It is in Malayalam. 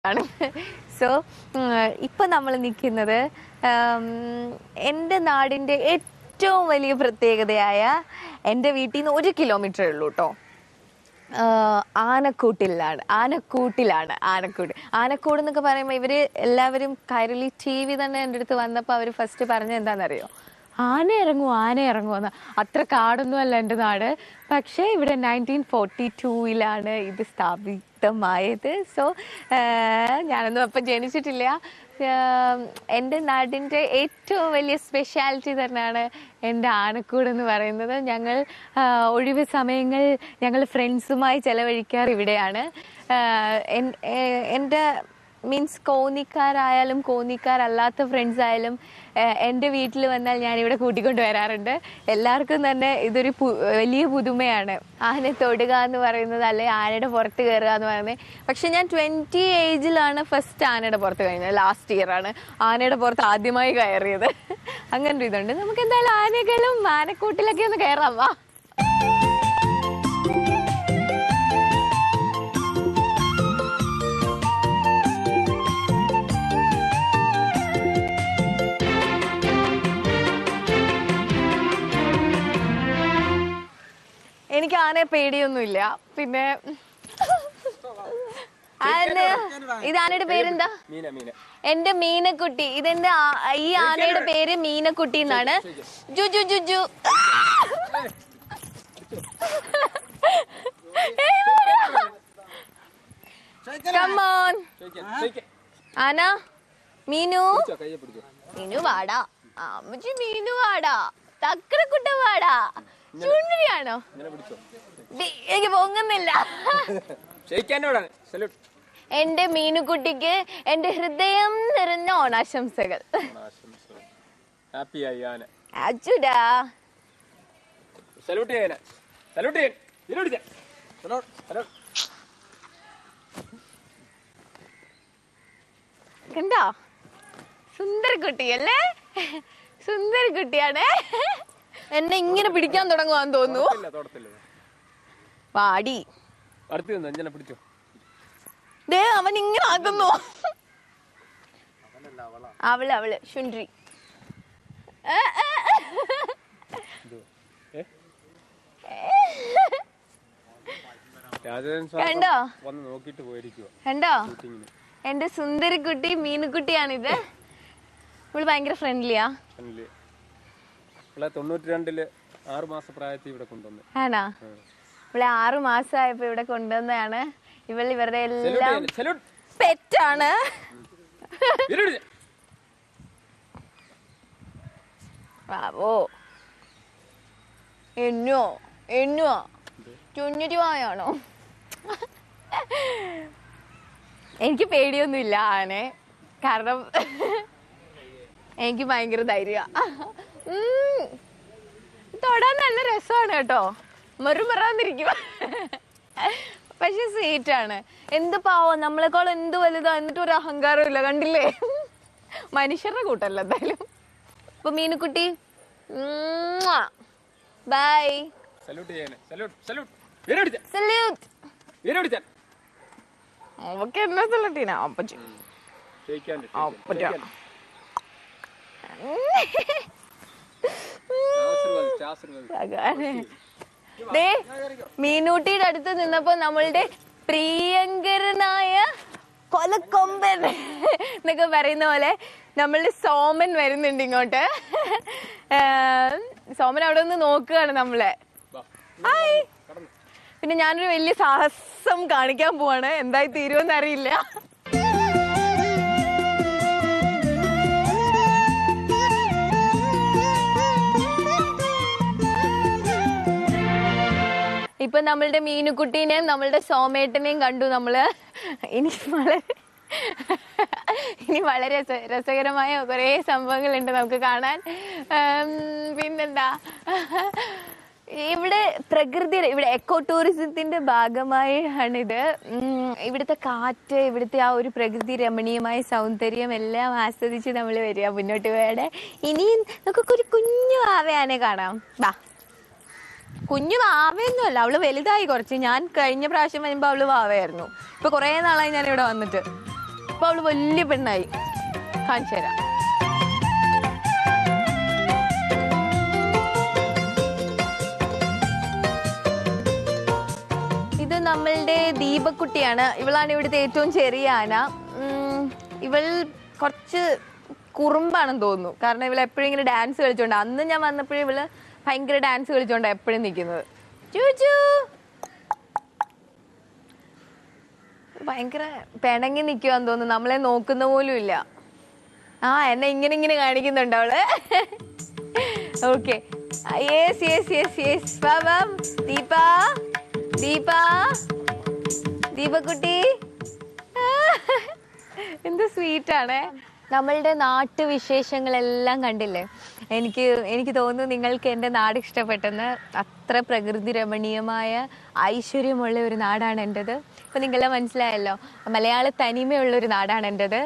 ആണ്. സോ ഇപ്പൊ നമ്മൾ നിൽക്കുന്നത് എൻ്റെ നാടിൻ്റെ ഏറ്റവും വലിയ പ്രത്യേകതയായ എൻ്റെ വീട്ടിൽ നിന്ന് 1 കിലോമീറ്ററേ ഉള്ളൂ കേട്ടോ. ആനക്കൂട്ടിലാണ്. ആനക്കൂട് എന്നൊക്കെ പറയുമ്പോൾ ഇവര് എല്ലാവരും കൈരളി TV തന്നെ എൻ്റെ അടുത്ത് വന്നപ്പോൾ അവർ ഫസ്റ്റ് പറഞ്ഞത് എന്താണെന്നറിയോ? ആന ഇറങ്ങുമെന്ന്. അത്ര കാടൊന്നും അല്ല എൻ്റെ നാട്. പക്ഷേ ഇവിടെ 1942 ഇത് സ്ഥാപിതമായത്. സോ ഞാനൊന്നും അപ്പം ജനിച്ചിട്ടില്ല. എൻ്റെ നാടിൻ്റെ ഏറ്റവും വലിയ സ്പെഷ്യാലിറ്റി തന്നെയാണ് എൻ്റെ ആനക്കൂട് എന്ന് പറയുന്നത്. ഞങ്ങൾ ഒഴിവ് സമയങ്ങൾ ഞങ്ങൾ ഫ്രണ്ട്സുമായി ചെലവഴിക്കാറ് ഇവിടെയാണ്. എൻ്റെ മീൻസ് കോന്നിക്കാരായാലും കോന്നിക്കാരല്ലാത്ത ഫ്രണ്ട്സ് ആയാലും എൻ്റെ വീട്ടിൽ വന്നാൽ ഞാനിവിടെ കൂട്ടിക്കൊണ്ട് വരാറുണ്ട്. എല്ലാവർക്കും തന്നെ ഇതൊരു വലിയ പുതുമയാണ്. ആനയെ തൊടുക എന്ന് പറയുന്നത്, അല്ലെങ്കിൽ ആനയുടെ പുറത്ത് കയറുക എന്ന് പറയുന്നത്. പക്ഷെ ഞാൻ 20 ഏജിലാണ് ഫസ്റ്റ് ആനയുടെ പുറത്ത് കഴിഞ്ഞത്. ലാസ്റ്റ് ഇയർ ആണ് ആനയുടെ പുറത്ത് ആദ്യമായി കയറിയത്. അങ്ങനൊരു ഇതുണ്ട്. നമുക്ക് എന്തായാലും ആനകളും ആനക്കൂട്ടിലൊക്കെ ഒന്ന് കയറാം. വാ. എനിക്ക് ആനയെ പേടിയൊന്നുമില്ല. പിന്നെ ഇത് ആനയുടെ പേരെന്താ? എന്റെ മീനക്കുട്ടി. ഇതെന്റെ ഈ ആനയുടെ പേര് മീനക്കുട്ടി എന്നാണ്. ജുജു ജുജു. Come on. ആന മീനു വാടാ. അമ്മച്ചി മീനു വാടാ. തക്കരക്കുട്ട വാടാ. ചുണ്ടരിയാണോ? എനിക്ക് പൊങ്ങുന്നില്ല. എന്റെ മീനുകുട്ടിക്ക് എന്റെ ഹൃദയം നിറഞ്ഞ ഓണാശംസകൾ. അച്ചുടാ. കണ്ടോ? സുന്ദരക്കുട്ടിയല്ലേ? സുന്ദരക്കുട്ടിയാണ്. എന്നെ ഇങ്ങനെ പിടിക്കാൻ തുടങ്ങുവാന്ന് തോന്നുന്നു. പാടി അവൻ ഇങ്ങനെ ആക്കുന്നു. അവള് ശുണ്ട്രി. കണ്ടോ? എന്റെ സുന്ദരിക്കുട്ടി മീനുക്കുട്ടിയാണിത്. ഇവള് ഭയങ്കര ഫ്രണ്ട്ലിയാ. 92 6 മാസം പ്രായത്തിൽ ഇവിടെ കൊണ്ടുവന്നു. ആണോ? ഇവിടെ 6 മാസമായപ്പോ ഇവിടെ കൊണ്ടുവന്നതാണ്. ഇവരുടെ എല്ലാം പെറ്റാണ്. ഓ എണ്ണോ ചുഞ്ഞുരുവായാണോ? എനിക്ക് പേടിയൊന്നുമില്ല ആനെ. കാരണം എനിക്ക് ഭയങ്കര ധൈര്യ. തൊടാൻ നല്ല രസമാണ് കേട്ടോ. മറുമറാന്നിരിക്കും. പക്ഷെ സ്വീറ്റ് ആണ്. എന്ത് പാവം, നമ്മളെക്കാളും എന്ത് വലുതാ. എന്നിട്ട് ഒരു അഹങ്കാരം ഇല്ല. കണ്ടില്ലേ? മനുഷ്യരുടെ കൂട്ടല്ല എന്തായാലും. അപ്പൊ മീനുക്കുട്ടി ബൈ. അവക്ക് എന്നാ സല്യൂട്ടീനാ? അപ്പച്ചി മീനൂട്ടിയുടെ അടുത്ത് നിന്നപ്പോ നമ്മളുടെ പ്രിയങ്കരനായ കൊലക്കൊമ്പൻ എന്നൊക്കെ പറയുന്ന പോലെ നമ്മളുടെ സോമൻ വരുന്നുണ്ട് ഇങ്ങോട്ട്. സോമൻ അവിടെ നിന്ന് നോക്കുകയാണ് നമ്മളെ. ഹായ്. പിന്നെ ഞാനൊരു വലിയ സാഹസം കാണിക്കാൻ പോവാണ്. എന്തായി തീരുമെന്ന് അറിയില്ല. ഇപ്പൊ നമ്മളുടെ മീനുക്കുട്ടീനെയും നമ്മളുടെ സോമേട്ടനെയും കണ്ടു നമ്മള്. ഇനി വളരെ രസകരമായ കുറെ സംഭവങ്ങളുണ്ട് നമുക്ക് കാണാൻ. പിന്നെന്താ, ഇവിടെ ഇവിടെ എക്കോ ടൂറിസത്തിന്റെ ഭാഗമായി ആണിത്. ഇവിടുത്തെ കാറ്റ്, ഇവിടുത്തെ ആ ഒരു പ്രകൃതി രമണീയമായ സൗന്ദര്യം എല്ലാം ആസ്വദിച്ച് നമ്മൾ വരിക മുന്നോട്ട് പോയാടെ. ഇനിയും നമുക്ക് ഒരു കുഞ്ഞു ആവയാനെ കാണാം. ബാ. കുഞ്ഞു വാവയൊന്നും അല്ല, അവള് വലുതായി കുറച്ച്. ഞാൻ കഴിഞ്ഞ പ്രാവശ്യം വരുമ്പോ അവള് വാവയായിരുന്നു. ഇപ്പൊ കുറെ നാളായി ഞാൻ ഇവിടെ വന്നിട്ട്. ഇപ്പൊ അവള് വലിയ പെണ്ണായി. കാണിച്ചു തരാം. ഇത് നമ്മളുടെ ദീപക്കുട്ടിയാണ്. ഇവളാണ് ഇവിടുത്തെ ഏറ്റവും ചെറിയ ആന. ഇവൾ കുറച്ച് കുറുമ്പാണെന്ന് തോന്നുന്നു. കാരണം ഇവൾ എപ്പോഴും ഇങ്ങനെ ഡാൻസ് കളിച്ചോണ്ട്, അന്ന് ഞാൻ വന്നപ്പോഴും ഇവള് ഭയങ്കര ഡാൻസ് കളിച്ചോണ്ടാണ് എപ്പോഴും നിൽക്കുന്നത്. ചൂച്ചു ഭയങ്കര പിണങ്ങി നിൽക്കുവാന്ന് തോന്നുന്നു, നമ്മളെ നോക്കുന്ന പോലും ഇല്ല. എന്നെ ഇങ്ങനെ ഇങ്ങനെ കാണിക്കുന്നുണ്ട് അവള്. Okay, yes yes yes yes. പാപം ദീപ, ദീപ, ദീപക്കുട്ടി എന്ത് സ്വീറ്റാണേ. നമ്മളുടെ നാട്ടുവിശേഷങ്ങളെല്ലാം കണ്ടില്ലേ. എനിക്ക് തോന്നുന്നു നിങ്ങൾക്ക് എൻ്റെ നാട് ഇഷ്ടപ്പെട്ടെന്ന്. അത്ര പ്രകൃതി രമണീയമായ ഐശ്വര്യമുള്ള ഒരു നാടാണ് എൻ്റെത്. ഇപ്പം നിങ്ങളെ മനസ്സിലായല്ലോ, മലയാള തനിമയുള്ള ഒരു നാടാണ് എൻ്റെത്.